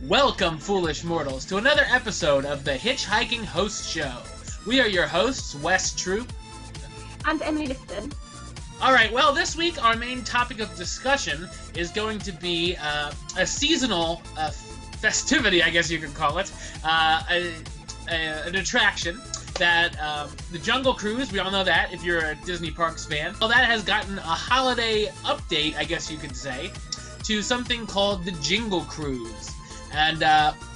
Welcome, foolish mortals, to another episode of the HitchHiking Host Show. We are your hosts, Wes Troop and Emily Liston. Alright, well, this week our main topic of discussion is going to be a seasonal festivity, I guess you could call it, an attraction that the Jungle Cruise, we all know that if you're a Disney Parks fan, well, that has gotten a holiday update, I guess you could say, to something called the Jingle Cruise. And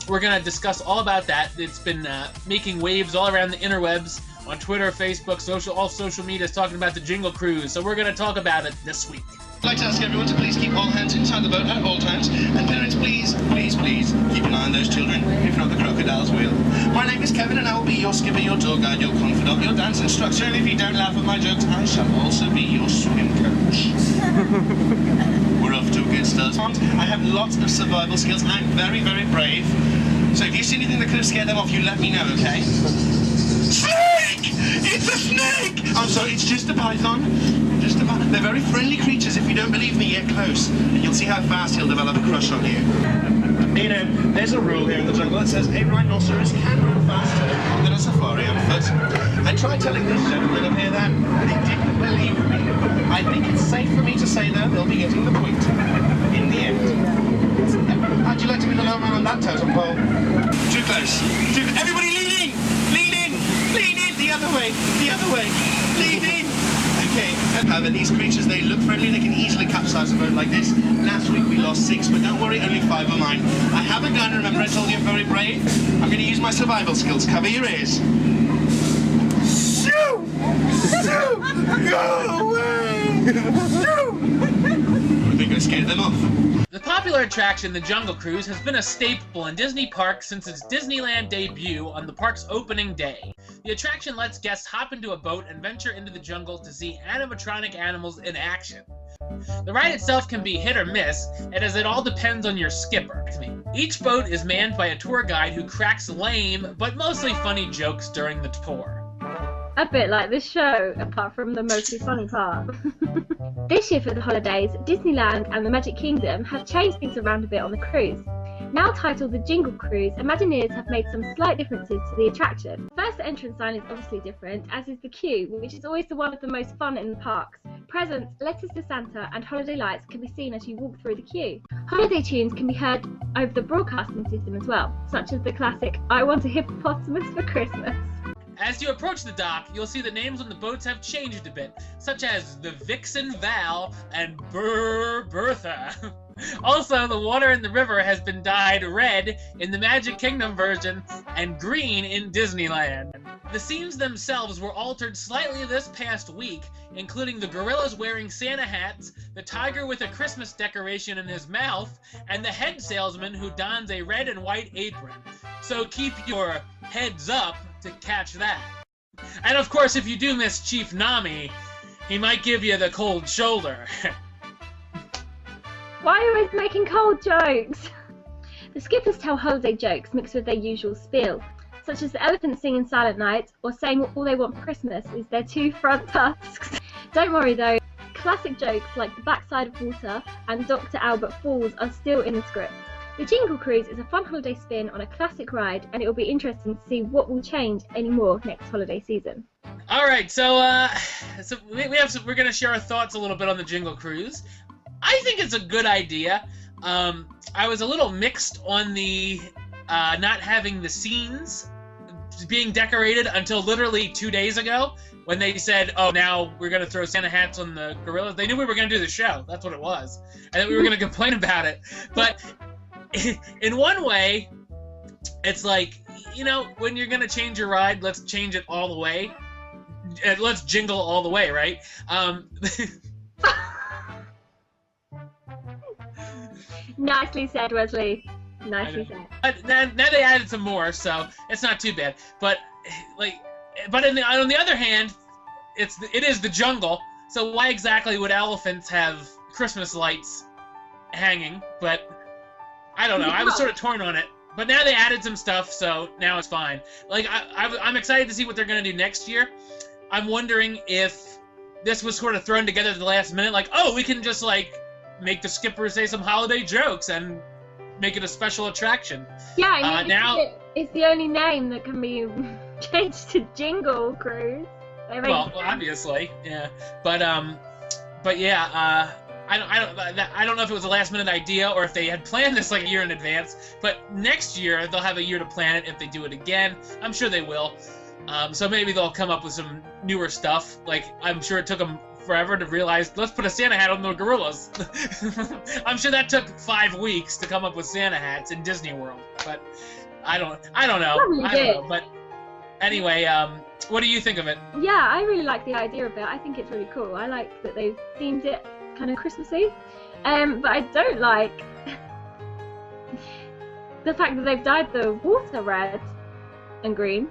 we're going to discuss all about that. It's been making waves all around the interwebs, on Twitter, Facebook, all social media is talking about the Jingle Cruise. So we're going to talk about it this week. I'd like to ask everyone to please keep all hands inside the boat at all times. And parents, please, please, please, keep an eye on those children, if not the crocodiles will. My name is Kevin and I will be your skipper, your tour guide, your confidant, your dance instructor. And if you don't laugh at my jokes, I shall also be your swim coach. We're off to a good start. I have lots of survival skills. I'm very, very brave. So if you see anything that could have scared them off, you let me know, okay? Snake! It's a snake! I'm sorry, it's just a python. Just a python. They're very friendly creatures. If you don't believe me, get close. And you'll see how fast he'll develop a crush on you. You know, there's a rule here in the jungle that says a rhinoceros can run faster than a safari on foot. I tried telling this gentleman up here that, but he didn't believe me. I think it's safe for me to say, though, they'll be getting the point in the end. How'd you like to be the low man on that totem pole? Too close. Everybody lean in! Lean in! Lean in! The other way! The other way! Lean in! Okay. However, these creatures, they look friendly. They can easily capsize a boat like this. Last week we lost 6, but don't worry, only 5 are mine. I have a gun. Remember I told you I'm very brave? I'm going to use my survival skills. Cover your ears. Shoo! Shoo! Go away! Shoo! I think I scared them off. The popular attraction, the Jungle Cruise, has been a staple in Disney parks since its Disneyland debut on the park's opening day. The attraction lets guests hop into a boat and venture into the jungle to see animatronic animals in action. The ride itself can be hit or miss, as it all depends on your skipper. Each boat is manned by a tour guide who cracks lame, but mostly funny jokes during the tour. A bit like this show, apart from the mostly funny part. This year for the holidays, Disneyland and the Magic Kingdom have changed things around a bit on the cruise. Now titled the Jingle Cruise, Imagineers have made some slight differences to the attraction. First, the entrance sign is obviously different, as is the queue, which is always the one with the most fun in the parks. Presents, letters to Santa and holiday lights can be seen as you walk through the queue. Holiday tunes can be heard over the broadcasting system as well, such as the classic I Want a Hippopotamus for Christmas. As you approach the dock, you'll see the names on the boats have changed a bit, such as the Vixen Val and Bertha. Also, the water in the river has been dyed red in the Magic Kingdom version and green in Disneyland. The scenes themselves were altered slightly this past week, including the gorillas wearing Santa hats, the tiger with a Christmas decoration in his mouth, and the head salesman who dons a red and white apron. So keep your heads up to catch that. And of course, if you do miss Chief Nami, he might give you the cold shoulder. Why are you always making cold jokes? The skippers tell holiday jokes mixed with their usual spiel, such as the elephants singing Silent Night or saying all they want for Christmas is their 2 front tusks. Don't worry though, classic jokes like the backside of water and Dr. Albert Falls are still in the script. The Jingle Cruise is a fun holiday spin on a classic ride, and it will be interesting to see what will change anymore next holiday season. All right, so we're going to share our thoughts a little bit on the Jingle Cruise. I think it's a good idea. I was a little mixed on the not having the scenes being decorated until literally 2 days ago when they said, oh, now we're going to throw Santa hats on the gorillas. They knew we were going to do the show. That's what it was. And then we were going to complain about it. But in one way, it's like, you know, when you're going to change your ride, let's change it all the way. Let's jingle all the way, right? Nicely said, Wesley. Nicely said. But now they added some more, so it's not too bad. But on the other hand, it is the jungle. So why exactly would elephants have Christmas lights hanging, but I don't know. I was sort of torn on it. But now they added some stuff, so now it's fine. Like, I'm excited to see what they're going to do next year. I'm wondering if this was sort of thrown together at the last minute, like, oh, we can just, like, make the skipper say some holiday jokes and make it a special attraction. Yeah, now it's the only name that can be changed to Jingle Cruise. Well, obviously, yeah. But yeah, I don't know if it was a last-minute idea or if they had planned this like a year in advance. But next year they'll have a year to plan it if they do it again. I'm sure they will. So maybe they'll come up with some newer stuff. Like, I'm sure it took them forever to realize, let's put a Santa hat on the gorillas. I'm sure that took 5 weeks to come up with Santa hats in Disney World. But I don't know. I don't know. But anyway, what do you think of it? Yeah, I really like the idea of it. I think it's really cool. I like that they've themed it kind of Christmassy. But I don't like the fact that they've dyed the water red and green,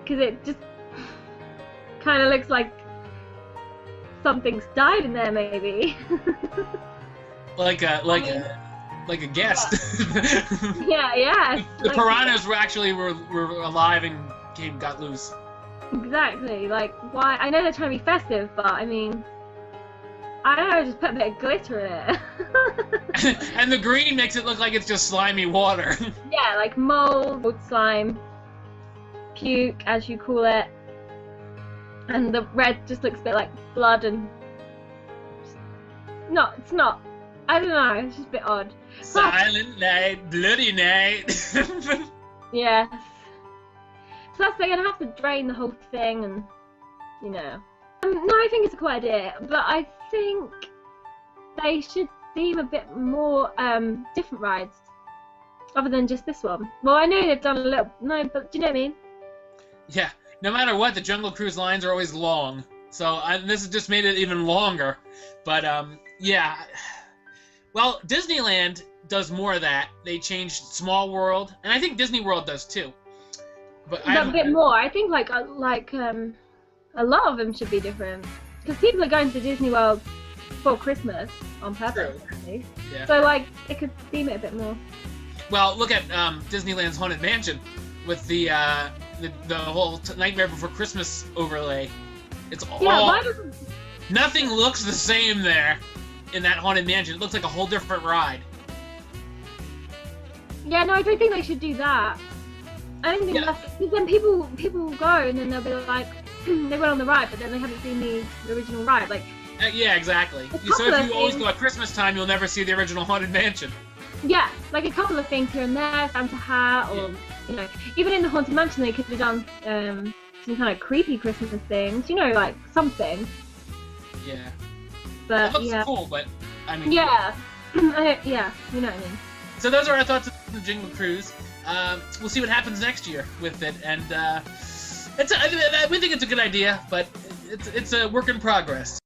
because it just kind of looks like something's died in there, maybe. like a guest. Yeah. The piranhas were alive and got loose. Exactly. Like, why? I know they're trying to be festive, but I mean, I don't know, just put a bit of glitter in it. And the green makes it look like it's just slimy water. Yeah, like mold, slime, puke, as you call it. And the red just looks a bit like blood and... No, it's not. I don't know, it's just a bit odd. Silent night, bloody night. Yeah. Plus they're going to have to drain the whole thing and, you know. No, I think it's a cool idea, but I think they should theme a bit more different rides, other than just this one. Well, I know they've done a little... No, but do you know what I mean? Yeah. No matter what, the Jungle Cruise lines are always long. So this has just made it even longer. But, yeah. Well, Disneyland does more of that. They changed Small World, and I think Disney World does too. But a bit more. I think like a lot of them should be different, because people are going to Disney World for Christmas on purpose. Yeah. So like they could theme it a bit more. Well, look at Disneyland's Haunted Mansion with the whole Nightmare Before Christmas overlay. It's all nothing looks the same there in that Haunted Mansion. It looks like a whole different ride. Yeah, no, I don't think they should do that. I don't think that's, because then people go and then they'll be like, they went on the ride, but then they haven't seen the original ride. Like, yeah, exactly. So if you always go at Christmas time, you'll never see the original Haunted Mansion. Yeah, like a couple of things here and there, Santa hat, or you know, even in the Haunted Mansion they could have done some kind of creepy Christmas things, you know, like something. Yeah. But it looks cool, but I mean. Yeah. Yeah, you know what I mean. So those are our thoughts on the Jingle Cruise. We'll see what happens next year with it, and we think it's a good idea, but it's a work in progress.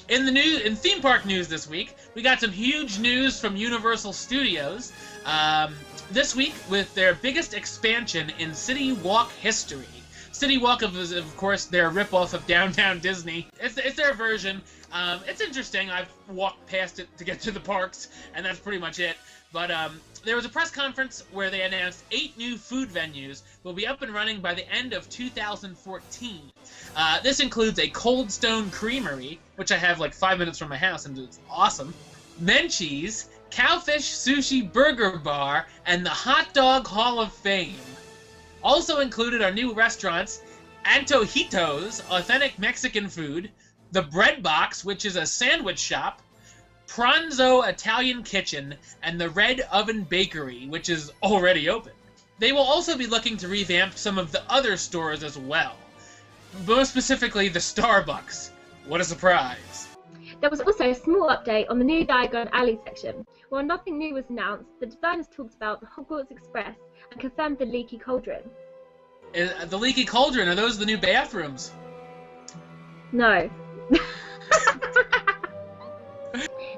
In theme park news this week, we got some huge news from Universal Studios this week with their biggest expansion in City Walk history. City Walk is, of course, their ripoff of Downtown Disney. It's their version. It's interesting. I've walked past it to get to the parks, and that's pretty much it. But there was a press conference where they announced 8 new food venues will be up and running by the end of 2014. This includes a Cold Stone Creamery, which I have like 5 minutes from my house, and it's awesome. Menchie's, Cowfish Sushi Burger Bar, and the Hot Dog Hall of Fame. Also included are new restaurants, Antojitos, authentic Mexican food, the Bread Box, which is a sandwich shop, Pranzo Italian Kitchen, and the Red Oven Bakery, which is already open. They will also be looking to revamp some of the other stores as well. Most specifically, the Starbucks. What a surprise. There was also a small update on the new Diagon Alley section. While nothing new was announced, the designers talked about the Hogwarts Express and confirmed the Leaky Cauldron. The Leaky Cauldron, are those the new bathrooms? No.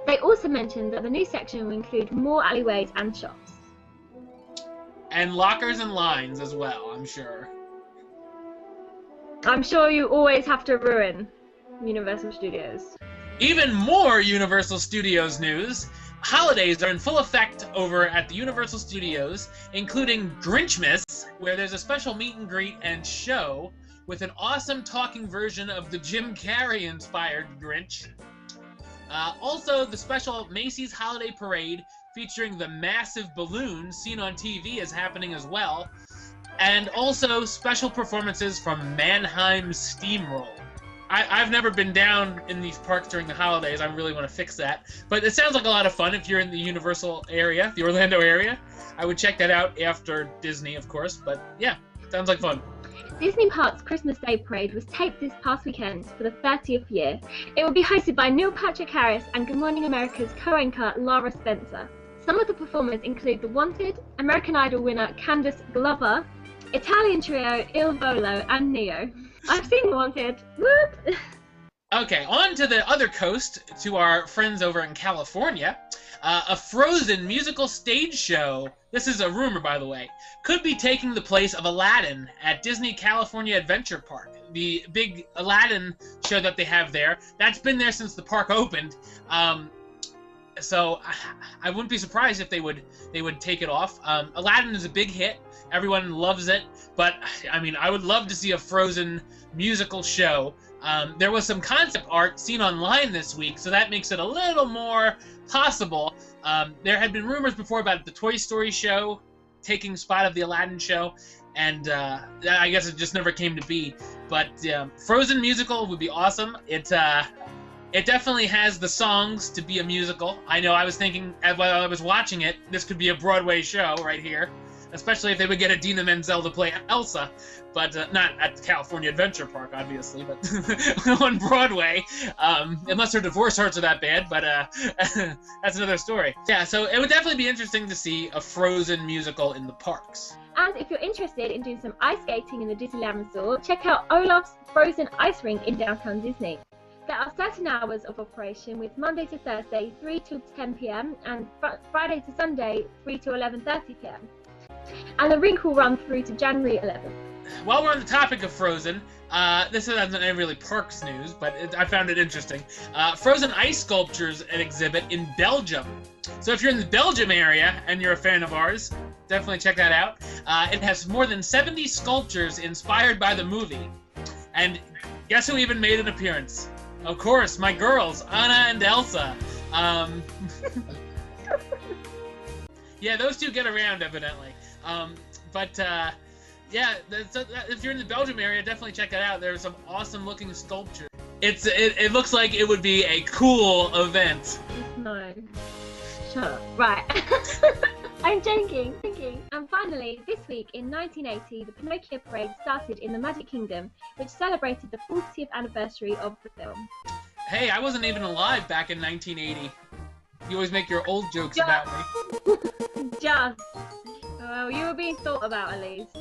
They also mentioned that the new section will include more alleyways and shops. And lockers and lines as well, I'm sure. I'm sure you always have to ruin Universal Studios. Even more Universal Studios news. Holidays are in full effect over at the Universal Studios, including Grinchmas, where there's a special meet and greet and show with an awesome talking version of the Jim Carrey-inspired Grinch. Also, the special Macy's Holiday Parade featuring the massive balloon seen on TV is happening as well. And also special performances from Mannheim Steamroll. I've never been down in these parks during the holidays. I really want to fix that. But it sounds like a lot of fun if you're in the Universal area, the Orlando area. I would check that out after Disney, of course. But yeah, sounds like fun. Disney Parks' Christmas Day Parade was taped this past weekend for the 30th year. It will be hosted by Neil Patrick Harris and Good Morning America's co-anchor Lara Spencer. Some of the performers include The Wanted, American Idol winner Candice Glover, Italian trio Il Volo, and Neo. I've seen The Wanted. Whoop! Okay, on to the other coast, to our friends over in California. A Frozen musical stage show, this is a rumor by the way, could be taking the place of Aladdin at Disney California Adventure Park. The big Aladdin show that they have there, that's been there since the park opened. So I wouldn't be surprised if they would take it off. Aladdin is a big hit. Everyone loves it. But, I mean, I would love to see a Frozen musical show. There was some concept art seen online this week, so that makes it a little more possible. There had been rumors before about the Toy Story show taking spot of the Aladdin show, and I guess it just never came to be. But Frozen musical would be awesome. It definitely has the songs to be a musical. I know I was thinking, while I was watching it, this could be a Broadway show right here. Especially if they would get Idina Menzel to play Elsa. But not at the California Adventure Park, obviously, but on Broadway. Unless her divorce hurts her that bad, but that's another story. Yeah, so it would definitely be interesting to see a Frozen musical in the parks. And if you're interested in doing some ice skating in the Disneyland Resort, check out Olaf's Frozen Ice Rink in downtown Disney. There are certain hours of operation, with Monday to Thursday 3 till 10 p.m. and Friday to Sunday 3 till 11:30 p.m. And the rink will run through to January 11th. While we're on the topic of Frozen, this isn't really parks news, but I found it interesting. Frozen ice sculptures an exhibit in Belgium. So if you're in the Belgium area and you're a fan of ours, definitely check that out. It has more than 70 sculptures inspired by the movie. And guess who even made an appearance? Of course, my girls, Anna and Elsa. Yeah, those two get around, evidently. Yeah, if you're in the Belgium area, definitely check that out. There's some awesome-looking sculpture. It looks like it would be a cool event. No. Shut up. Right. I'm joking. And finally, this week in 1980, the Pinocchio Parade started in the Magic Kingdom, which celebrated the 40th anniversary of the film. Hey, I wasn't even alive back in 1980. You always make your old jokes about me. Just. Well, you were being thought about at least.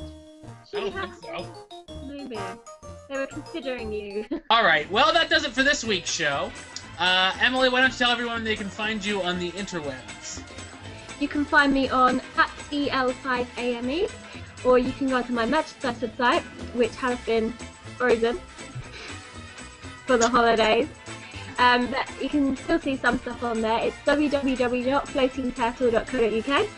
I don't think so. Maybe. They were considering you. Alright, well that does it for this week's show. Emily, why don't you tell everyone they can find you on the interwebs? You can find me on @EL5AME, or you can go to my merchandise website, which has been frozen for the holidays. But you can still see some stuff on there. It's www.floatingturtle.co.uk.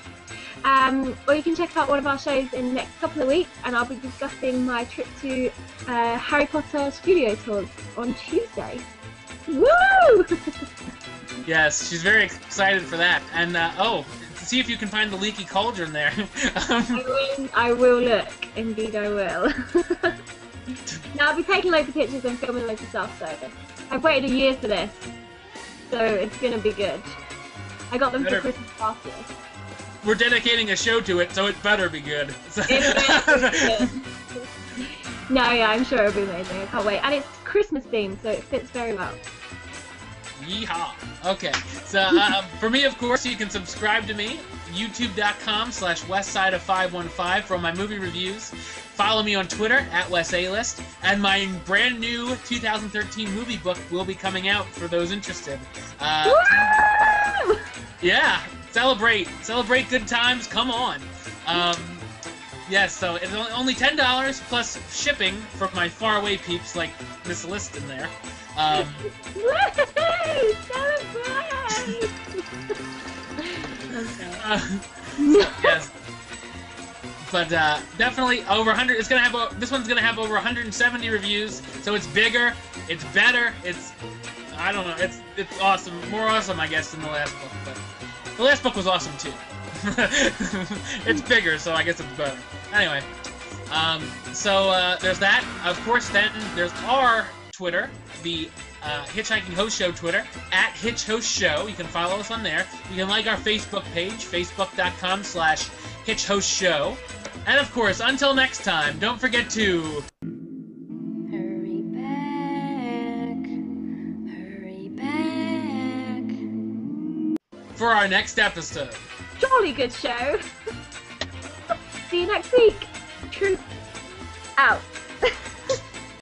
Or you can check out one of our shows in the next couple of weeks, and I'll be discussing my trip to Harry Potter studio tours on Tuesday. Woo! Yes, she's very excited for that. And, see if you can find the leaky cauldron there. I will look. Indeed I will. Now, I'll be taking loads of pictures and filming loads of stuff, so I've waited a year for this. So it's going to be good. I got them for Christmas last year. We're dedicating a show to it, so it better be good. No, yeah, I'm sure it'll be amazing. I can't wait. And it's Christmas themed, so it fits very well. Yeehaw. Okay, so for me, of course, you can subscribe to me, youtube.com/westside515 for all my movie reviews. Follow me on Twitter @WesAList, and my brand new 2013 movie book will be coming out for those interested. Yeah, celebrate good times, come on. Yes, so it's only $10 plus shipping for my faraway peeps like Miss List in there. Woo! Celebrate! Yes. But definitely over 100. It's gonna have this one's gonna have over 170 reviews. So it's bigger, it's better, it's I don't know, it's awesome, more awesome I guess than the last book. But the last book was awesome too. It's bigger, so I guess it's better. Anyway, so there's that. Of course, then there's our Twitter, the Hitchhiking Host Show Twitter, at Hitch Host Show. You can follow us on there. You can like our Facebook page, facebook.com/HitchHostShow. And of course, until next time, don't forget to... Hurry back, for our next episode. Jolly good show. See you next week. Truth out.